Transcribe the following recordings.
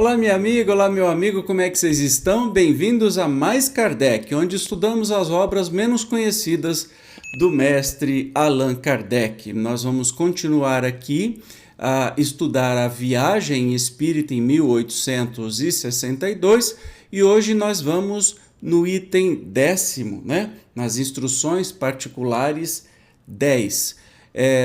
Olá, minha amiga, olá, meu amigo, como é que vocês estão? Bem-vindos a Mais Kardec, onde estudamos as obras menos conhecidas do mestre Allan Kardec. Nós vamos continuar aqui a estudar a Viagem Espírita em 1862 e hoje nós vamos no item 10º, né? Nas instruções particulares 10.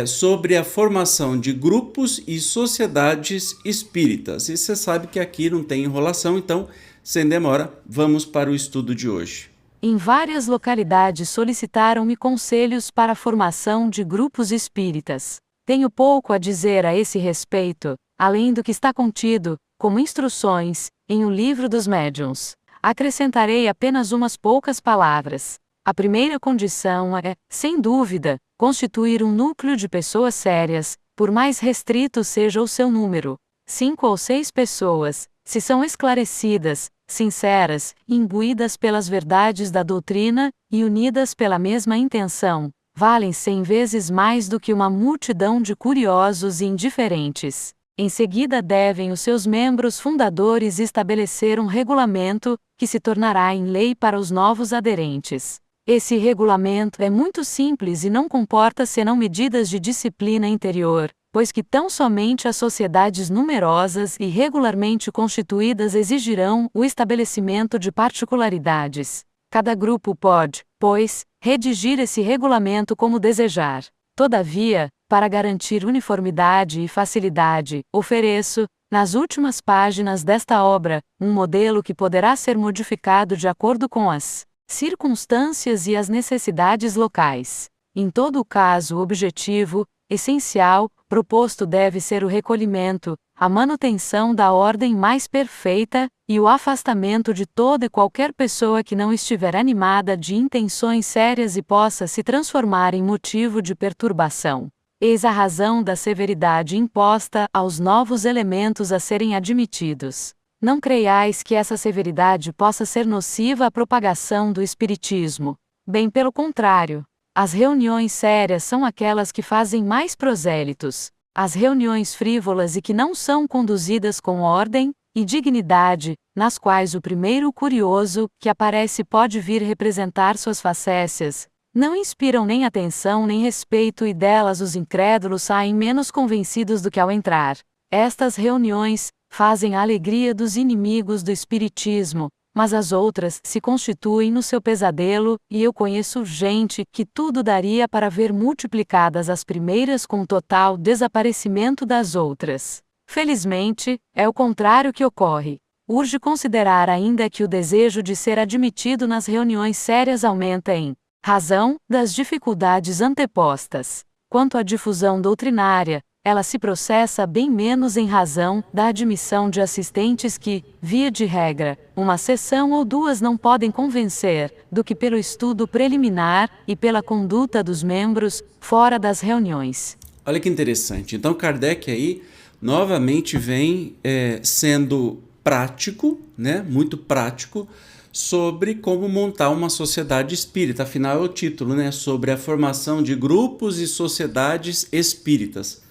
Sobre a formação de grupos e sociedades espíritas. E você sabe que aqui não tem enrolação, então, sem demora, vamos para o estudo de hoje. Em várias localidades solicitaram-me conselhos para a formação de grupos espíritas. Tenho pouco a dizer a esse respeito, além do que está contido, como instruções, em O Livro dos Médiuns. Acrescentarei apenas umas poucas palavras. A primeira condição é, sem dúvida, constituir um núcleo de pessoas sérias, por mais restrito seja o seu número. 5 ou 6 pessoas, se são esclarecidas, sinceras, imbuídas pelas verdades da doutrina e unidas pela mesma intenção, valem 100 vezes mais do que uma multidão de curiosos e indiferentes. Em seguida devem os seus membros fundadores estabelecer um regulamento, que se tornará em lei para os novos aderentes. Esse regulamento é muito simples e não comporta senão medidas de disciplina interior, pois que tão somente as sociedades numerosas e regularmente constituídas exigirão o estabelecimento de particularidades. Cada grupo pode, pois, redigir esse regulamento como desejar. Todavia, para garantir uniformidade e facilidade, ofereço, nas últimas páginas desta obra, um modelo que poderá ser modificado de acordo com as circunstâncias e as necessidades locais. Em todo o caso, o objetivo, essencial, proposto deve ser o recolhimento, a manutenção da ordem mais perfeita, e o afastamento de toda e qualquer pessoa que não estiver animada de intenções sérias e possa se transformar em motivo de perturbação. Eis a razão da severidade imposta aos novos elementos a serem admitidos. Não creiais que essa severidade possa ser nociva à propagação do espiritismo. Bem pelo contrário. As reuniões sérias são aquelas que fazem mais prosélitos. As reuniões frívolas e que não são conduzidas com ordem e dignidade, nas quais o primeiro curioso que aparece pode vir representar suas facécias, não inspiram nem atenção nem respeito e delas os incrédulos saem menos convencidos do que ao entrar. Estas reuniões fazem a alegria dos inimigos do espiritismo, mas as outras se constituem no seu pesadelo, e eu conheço gente que tudo daria para ver multiplicadas as primeiras com total desaparecimento das outras. Felizmente, é o contrário que ocorre. Urge considerar ainda que o desejo de ser admitido nas reuniões sérias aumenta em razão das dificuldades antepostas. Quanto à difusão doutrinária, ela se processa bem menos em razão da admissão de assistentes que, via de regra, uma sessão ou duas não podem convencer, do que pelo estudo preliminar e pela conduta dos membros, fora das reuniões. Olha que interessante. Então, Kardec aí, novamente vem sendo prático, né? Muito prático, sobre como montar uma sociedade espírita. Afinal, é o título, né? Sobre a formação de grupos e sociedades espíritas.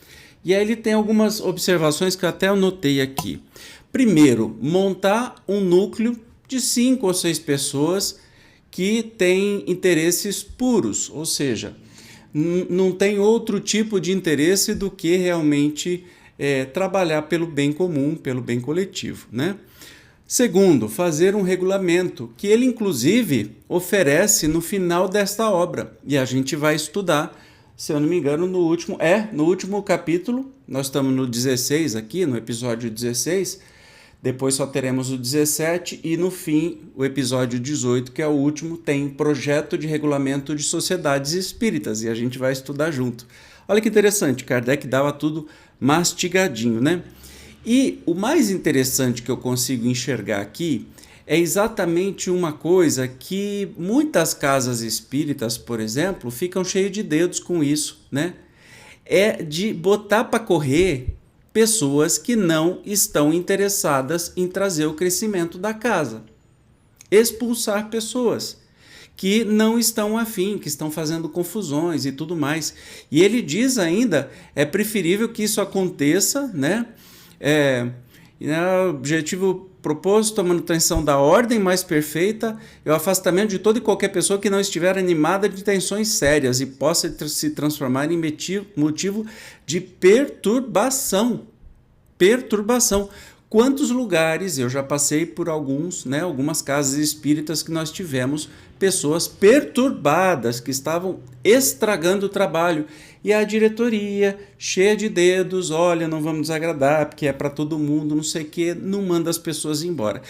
E aí ele tem algumas observações que eu até anotei aqui. Primeiro, montar um núcleo de 5 ou 6 pessoas que têm interesses puros, ou seja, não tem outro tipo de interesse do que realmente trabalhar pelo bem comum, pelo bem coletivo, né? Segundo, fazer um regulamento, que ele inclusive oferece no final desta obra, e a gente vai estudar, se eu não me engano, no último capítulo. Nós estamos no 16 aqui, no episódio 16, depois só teremos o 17 e no fim o episódio 18, que é o último, tem projeto de regulamento de sociedades espíritas e a gente vai estudar junto. Olha que interessante, Kardec dava tudo mastigadinho, né? E o mais interessante que eu consigo enxergar aqui é exatamente uma coisa que muitas casas espíritas, por exemplo, ficam cheias de dedos com isso, né? É de botar para correr pessoas que não estão interessadas em trazer o crescimento da casa. Expulsar pessoas que não estão afim, que estão fazendo confusões e tudo mais. E ele diz ainda, é preferível que isso aconteça, né? O objetivo proposto, a manutenção da ordem mais perfeita e o afastamento de toda e qualquer pessoa que não estiver animada de intenções sérias e possa se transformar em motivo de perturbação. Perturbação. Quantos lugares, eu já passei por alguns, né, algumas casas espíritas que nós tivemos pessoas perturbadas que estavam estragando o trabalho. E a diretoria, cheia de dedos, olha, não vamos desagradar, porque é para todo mundo, não sei o quê, não manda as pessoas embora.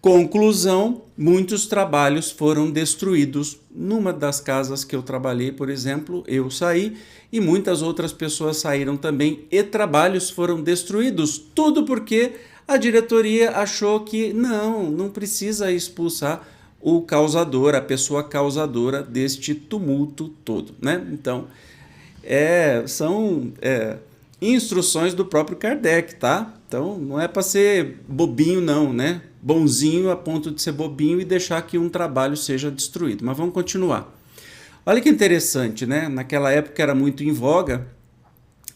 Conclusão, muitos trabalhos foram destruídos. Numa das casas que eu trabalhei, por exemplo, eu saí e muitas outras pessoas saíram também e trabalhos foram destruídos. Tudo porque a diretoria achou que não precisa expulsar o causador, a pessoa causadora deste tumulto todo, né? Então, são instruções do próprio Kardec, tá? Então, não é para ser bobinho não, né? Bonzinho a ponto de ser bobinho e deixar que um trabalho seja destruído. Mas vamos continuar. Olha que interessante, né? Naquela época era muito em voga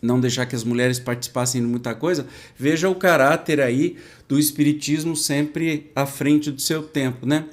não deixar que as mulheres participassem de muita coisa. Veja o caráter aí do espiritismo sempre à frente do seu tempo, né?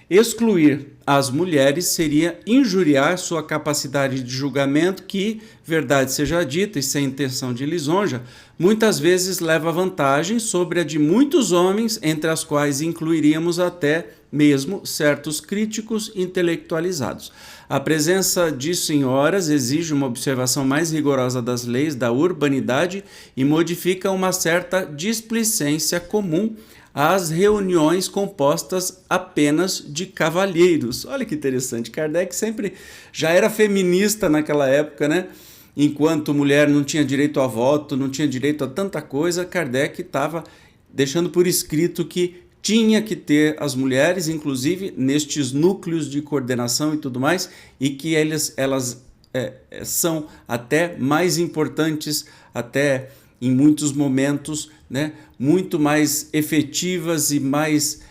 Excluir as mulheres seria injuriar sua capacidade de julgamento que, verdade seja dita e sem intenção de lisonja, muitas vezes leva vantagem sobre a de muitos homens, entre as quais incluiríamos até mesmo certos críticos intelectualizados. A presença disso em horas exige uma observação mais rigorosa das leis da urbanidade e modifica uma certa displicência comum às reuniões compostas apenas de cavalheiros. Olha que interessante, Kardec sempre já era feminista naquela época, né? Enquanto mulher não tinha direito a voto, não tinha direito a tanta coisa, Kardec estava deixando por escrito que tinha que ter as mulheres, inclusive, nestes núcleos de coordenação e tudo mais, e que elas são até mais importantes, até em muitos momentos, né, muito mais efetivas e mais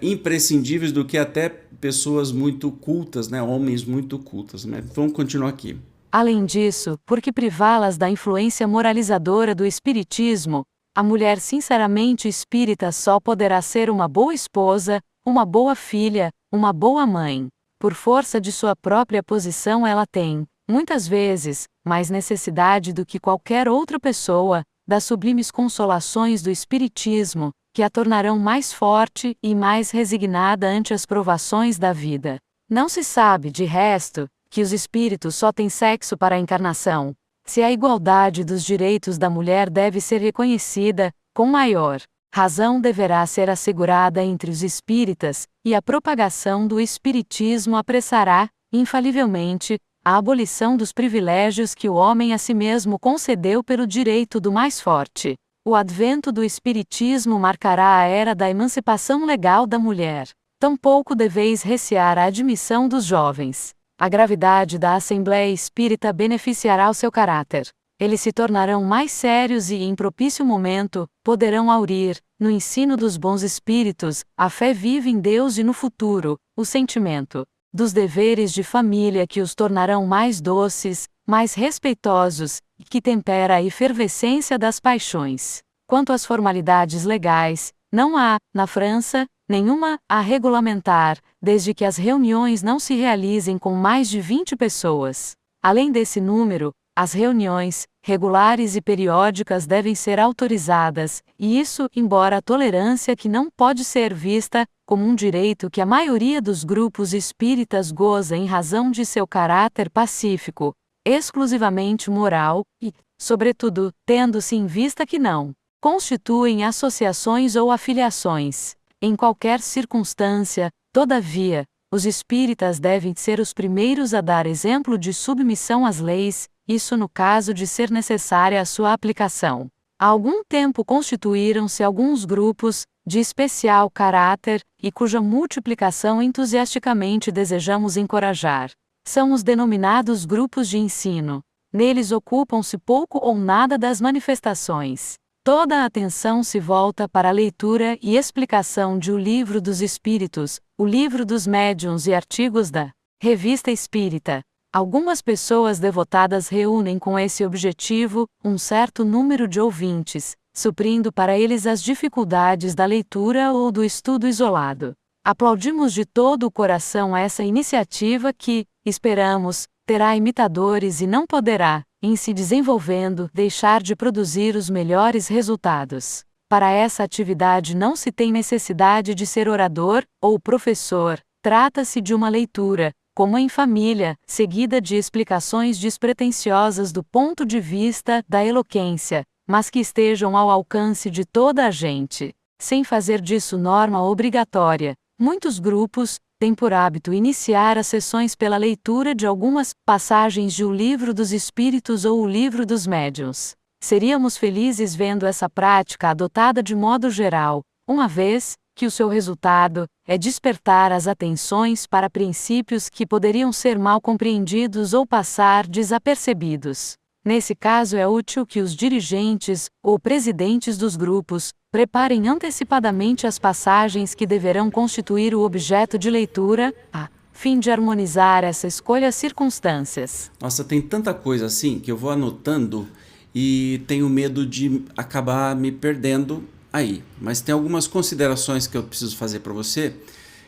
imprescindíveis do que até pessoas muito cultas, né, homens muito cultos. Né? Vamos continuar aqui. Além disso, por que privá-las da influência moralizadora do espiritismo? A mulher sinceramente espírita só poderá ser uma boa esposa, uma boa filha, uma boa mãe. Por força de sua própria posição ela tem, muitas vezes, mais necessidade do que qualquer outra pessoa, das sublimes consolações do espiritismo, que a tornarão mais forte e mais resignada ante as provações da vida. Não se sabe, de resto, que os espíritos só têm sexo para a encarnação. Se a igualdade dos direitos da mulher deve ser reconhecida, com maior razão deverá ser assegurada entre os espíritas, e a propagação do espiritismo apressará, infalivelmente, a abolição dos privilégios que o homem a si mesmo concedeu pelo direito do mais forte. O advento do espiritismo marcará a era da emancipação legal da mulher. Tampouco deveis recear a admissão dos jovens. A gravidade da Assembleia Espírita beneficiará o seu caráter. Eles se tornarão mais sérios e, em propício momento, poderão aurir, no ensino dos bons espíritos, a fé viva em Deus e no futuro, o sentimento dos deveres de família que os tornarão mais doces, mais respeitosos, e que tempera a efervescência das paixões. Quanto às formalidades legais, não há, na França, nenhuma a regulamentar, desde que as reuniões não se realizem com mais de 20 pessoas. Além desse número, as reuniões, regulares e periódicas devem ser autorizadas, e isso, embora a tolerância que não pode ser vista como um direito que a maioria dos grupos espíritas goza em razão de seu caráter pacífico, exclusivamente moral, e, sobretudo, tendo-se em vista que não constituem associações ou afiliações. Em qualquer circunstância, todavia, os espíritas devem ser os primeiros a dar exemplo de submissão às leis, isso no caso de ser necessária a sua aplicação. Há algum tempo constituíram-se alguns grupos, de especial caráter, e cuja multiplicação entusiasticamente desejamos encorajar. São os denominados grupos de ensino. Neles ocupam-se pouco ou nada das manifestações. Toda a atenção se volta para a leitura e explicação de O Livro dos Espíritos, O Livro dos Médiuns e artigos da Revista Espírita. Algumas pessoas devotadas reúnem com esse objetivo um certo número de ouvintes, suprindo para eles as dificuldades da leitura ou do estudo isolado. Aplaudimos de todo o coração essa iniciativa que, esperamos, terá imitadores e não poderá, em se desenvolvendo, deixar de produzir os melhores resultados. Para essa atividade não se tem necessidade de ser orador ou professor, trata-se de uma leitura, como em família, seguida de explicações despretensiosas do ponto de vista da eloquência, mas que estejam ao alcance de toda a gente. Sem fazer disso norma obrigatória, muitos grupos têm por hábito iniciar as sessões pela leitura de algumas passagens de O Livro dos Espíritos ou O Livro dos Médiuns. Seríamos felizes vendo essa prática adotada de modo geral, uma vez que o seu resultado é despertar as atenções para princípios que poderiam ser mal compreendidos ou passar desapercebidos. Nesse caso é útil que os dirigentes, ou presidentes dos grupos, preparem antecipadamente as passagens que deverão constituir o objeto de leitura, a fim de harmonizar essa escolha às circunstâncias. Nossa, tem tanta coisa assim que eu vou anotando e tenho medo de acabar me perdendo aí. Mas tem algumas considerações que eu preciso fazer para você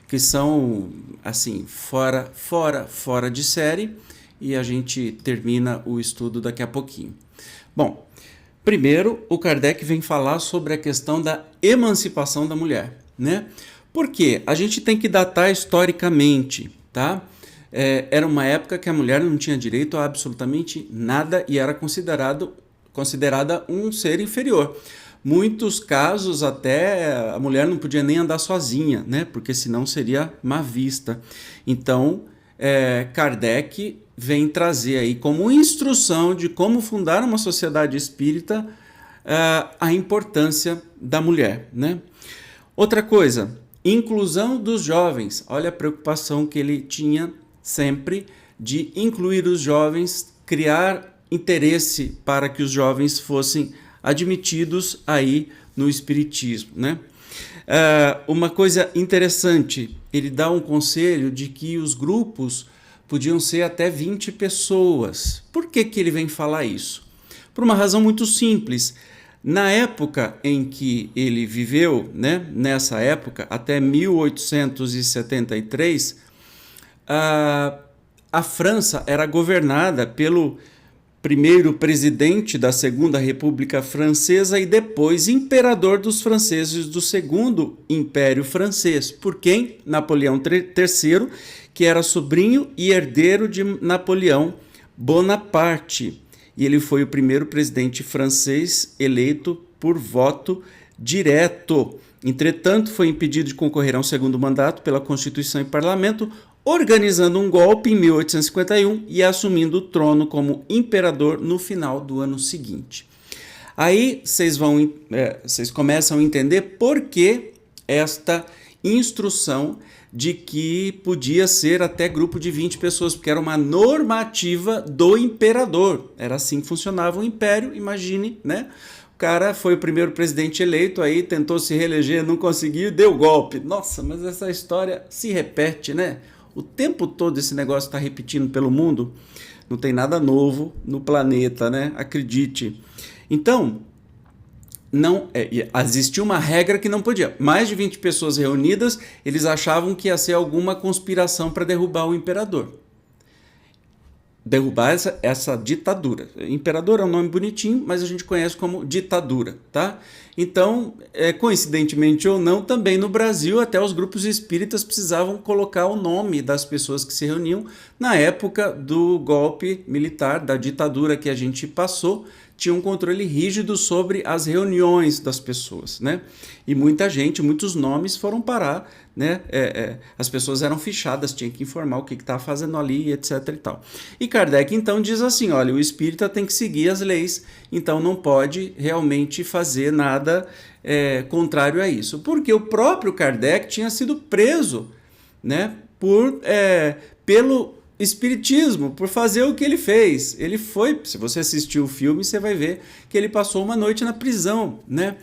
que são, assim, fora de série, e a gente termina o estudo daqui a pouquinho. Bom, primeiro, o Kardec vem falar sobre a questão da emancipação da mulher, né? Porque a gente tem que datar historicamente, tá? Era uma época que a mulher não tinha direito a absolutamente nada e era considerada um ser inferior. Muitos casos até a mulher não podia nem andar sozinha, né? Porque senão seria má vista. Então, Kardec vem trazer aí como instrução de como fundar uma sociedade espírita a importância da mulher, né? Outra coisa, inclusão dos jovens. Olha a preocupação que ele tinha sempre de incluir os jovens, criar interesse para que os jovens fossem admitidos aí no espiritismo, né? Uma coisa interessante, ele dá um conselho de que os grupos podiam ser até 20 pessoas. Por que ele vem falar isso? Por uma razão muito simples. Na época em que ele viveu, né, nessa época, até 1873, a França era governada pelo primeiro presidente da Segunda República Francesa e depois imperador dos franceses do Segundo Império Francês. Por quem? Napoleão III, que era sobrinho e herdeiro de Napoleão Bonaparte. E ele foi o primeiro presidente francês eleito por voto direto. Entretanto, foi impedido de concorrer a um segundo mandato pela Constituição e Parlamento, organizando um golpe em 1851 e assumindo o trono como imperador no final do ano seguinte. Aí vocês começam a entender por que esta instrução de que podia ser até grupo de 20 pessoas, porque era uma normativa do imperador. Era assim que funcionava o império, imagine, né? O cara foi o primeiro presidente eleito, aí tentou se reeleger, não conseguiu, deu golpe. Nossa, mas essa história se repete, né? O tempo todo esse negócio está repetindo pelo mundo. Não tem nada novo no planeta, né? Acredite. Então, existia uma regra que não podia. Mais de 20 pessoas reunidas, eles achavam que ia ser alguma conspiração para derrubar o imperador. Derrubar essa ditadura. Imperador é um nome bonitinho, mas a gente conhece como ditadura, tá? Então, coincidentemente ou não, também no Brasil, até os grupos espíritas precisavam colocar o nome das pessoas que se reuniam. Na época do golpe militar, da ditadura que a gente passou, tinha um controle rígido sobre as reuniões das pessoas, né? E muitos nomes foram parar, né? As pessoas eram fichadas, tinha que informar o que estava fazendo ali, etc. e tal. E Kardec então diz assim, olha, o espírita tem que seguir as leis, então não pode realmente fazer nada contrário a isso. Porque o próprio Kardec tinha sido preso, né? Pelo espiritismo, por fazer o que ele fez. Ele foi, se você assistir o filme, você vai ver que ele passou uma noite na prisão, né?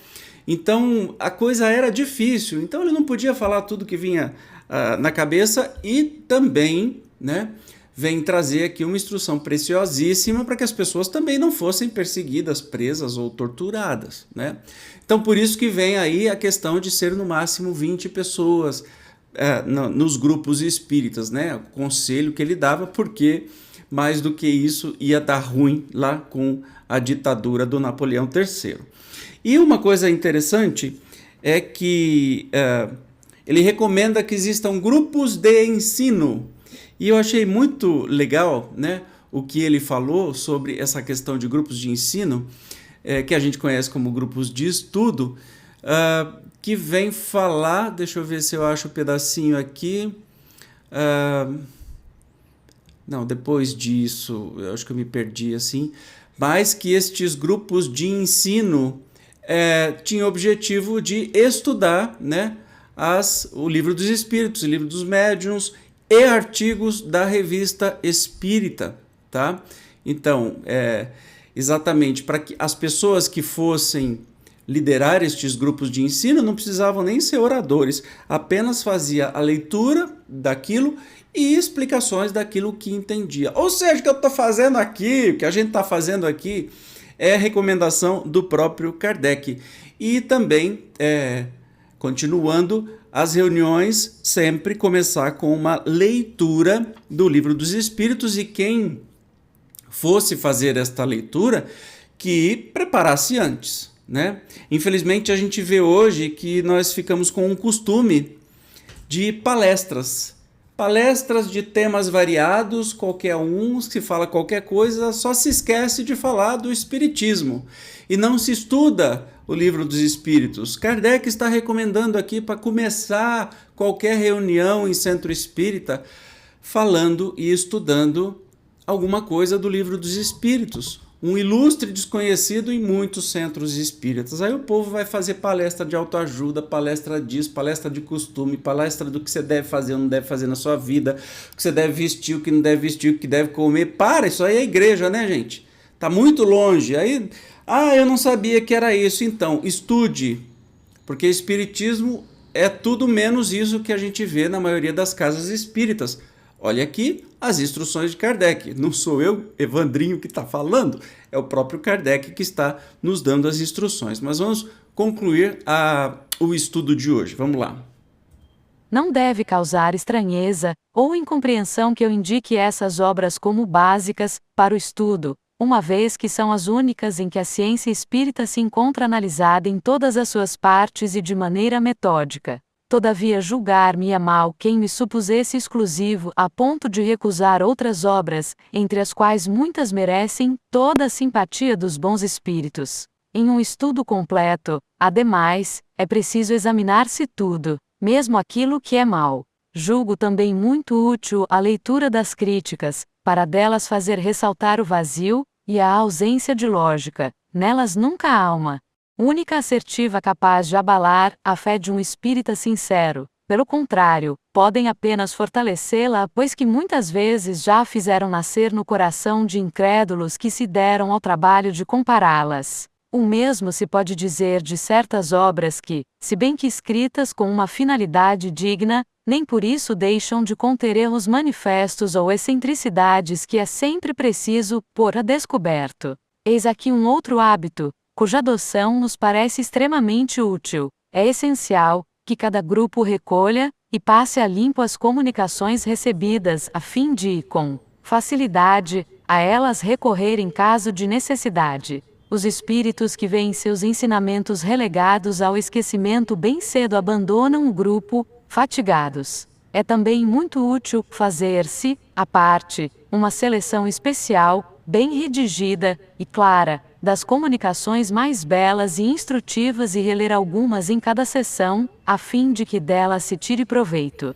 Então, a coisa era difícil. Então, ele não podia falar tudo que vinha na cabeça e também, né, vem trazer aqui uma instrução preciosíssima para que as pessoas também não fossem perseguidas, presas ou torturadas, né? Então, por isso que vem aí a questão de ser no máximo 20 pessoas nos grupos espíritas, né? O conselho que ele dava, porque mais do que isso ia dar ruim lá com a ditadura do Napoleão III. E uma coisa interessante é que ele recomenda que existam grupos de ensino. E eu achei muito legal, né, o que ele falou sobre essa questão de grupos de ensino, que a gente conhece como grupos de estudo, que vem falar, deixa eu ver se eu acho o pedacinho aqui, não, depois disso, eu acho que eu me perdi assim, mas que estes grupos de ensino tinham o objetivo de estudar, né, o Livro dos Espíritos, o Livro dos Médiuns e artigos da Revista Espírita, tá? Então, exatamente para que as pessoas que fossem liderar estes grupos de ensino não precisavam nem ser oradores, apenas fazia a leitura daquilo e explicações daquilo que entendia. Ou seja, o que eu estou fazendo aqui, o que a gente está fazendo aqui é recomendação do próprio Kardec. E também, continuando, as reuniões sempre começar com uma leitura do Livro dos Espíritos, e quem fosse fazer esta leitura que preparasse antes, né? Infelizmente a gente vê hoje que nós ficamos com um costume de palestras de temas variados, qualquer um, se fala qualquer coisa, só se esquece de falar do Espiritismo e não se estuda o Livro dos Espíritos. Kardec está recomendando aqui para começar qualquer reunião em centro espírita falando e estudando alguma coisa do Livro dos Espíritos. Um ilustre desconhecido em muitos centros espíritas. Aí o povo vai fazer palestra de autoajuda, palestra disso, palestra de costume, palestra do que você deve fazer ou não deve fazer na sua vida, o que você deve vestir, o que não deve vestir, o que deve comer. Isso aí é igreja, né, gente? Tá muito longe. Aí, eu não sabia que era isso. Então, estude, porque espiritismo é tudo menos isso que a gente vê na maioria das casas espíritas. Olha aqui as instruções de Kardec. Não sou eu, Evandrinho, que está falando, é o próprio Kardec que está nos dando as instruções. Mas vamos concluir o estudo de hoje. Vamos lá. Não deve causar estranheza ou incompreensão que eu indique essas obras como básicas para o estudo, uma vez que são as únicas em que a ciência espírita se encontra analisada em todas as suas partes e de maneira metódica. Todavia julgar-me-ia mal quem me supusesse exclusivo a ponto de recusar outras obras, entre as quais muitas merecem toda a simpatia dos bons espíritos. Em um estudo completo, ademais, é preciso examinar-se tudo, mesmo aquilo que é mal. Julgo também muito útil a leitura das críticas, para delas fazer ressaltar o vazio e a ausência de lógica. Nelas nunca há alma. Única assertiva capaz de abalar a fé de um espírita sincero. Pelo contrário, podem apenas fortalecê-la, pois que muitas vezes já a fizeram nascer no coração de incrédulos que se deram ao trabalho de compará-las. O mesmo se pode dizer de certas obras que, se bem que escritas com uma finalidade digna, nem por isso deixam de conter erros manifestos ou excentricidades que é sempre preciso pôr a descoberto. Eis aqui um outro hábito, cuja adoção nos parece extremamente útil. É essencial que cada grupo recolha e passe a limpo as comunicações recebidas, a fim de, com facilidade, a elas recorrer em caso de necessidade. Os espíritos que veem seus ensinamentos relegados ao esquecimento bem cedo abandonam o grupo, fatigados. É também muito útil fazer-se, à parte, uma seleção especial, bem redigida e clara, das comunicações mais belas e instrutivas e reler algumas em cada sessão, a fim de que delas se tire proveito.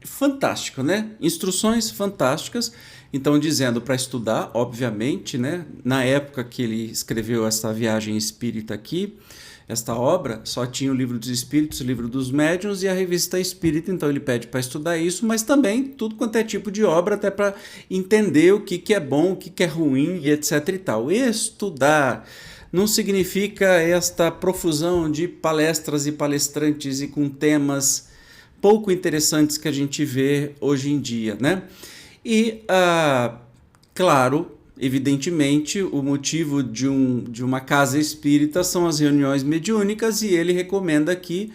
Fantástico, né? Instruções fantásticas. Então, dizendo para estudar, obviamente, né? Na época que ele escreveu essa viagem espírita aqui, esta obra, só tinha o Livro dos Espíritos, o Livro dos Médiuns e a Revista Espírita, então ele pede para estudar isso, mas também tudo quanto é tipo de obra, até para entender o que é bom, o que é ruim e etc e tal. Estudar não significa esta profusão de palestras e palestrantes e com temas pouco interessantes que a gente vê hoje em dia, né? E, claro, evidentemente, o motivo de uma casa espírita são as reuniões mediúnicas, e ele recomenda aqui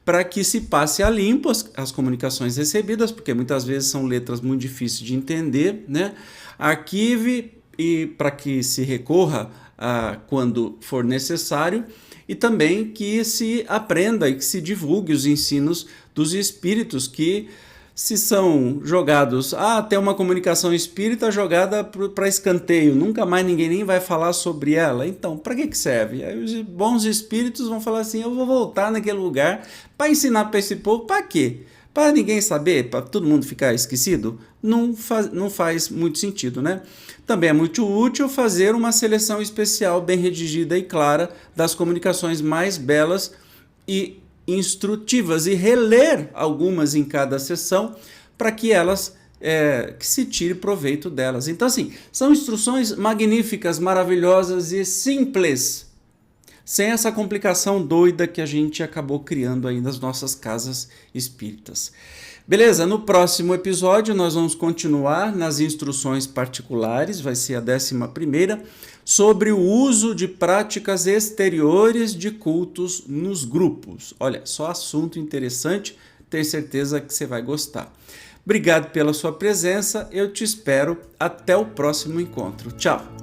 para que se passe a limpo as comunicações recebidas, porque muitas vezes são letras muito difíceis de entender, né? Arquive e para que se recorra quando for necessário, e também que se aprenda e que se divulgue os ensinos dos espíritos, que se são jogados, tem uma comunicação espírita jogada para escanteio, nunca mais ninguém nem vai falar sobre ela, então para que serve? Aí os bons espíritos vão falar assim, eu vou voltar naquele lugar para ensinar para esse povo, para quê? Para ninguém saber, para todo mundo ficar esquecido? Não faz muito sentido, né? Também é muito útil fazer uma seleção especial bem redigida e clara das comunicações mais belas e instrutivas, e reler algumas em cada sessão para que elas que se tire proveito delas. Então, assim, são instruções magníficas, maravilhosas e simples, sem essa complicação doida que a gente acabou criando aí nas nossas casas espíritas. Beleza? No próximo episódio nós vamos continuar nas instruções particulares, vai ser a 11ª, sobre o uso de práticas exteriores de cultos nos grupos. Olha, só assunto interessante, tenho certeza que você vai gostar. Obrigado pela sua presença, eu te espero até o próximo encontro. Tchau!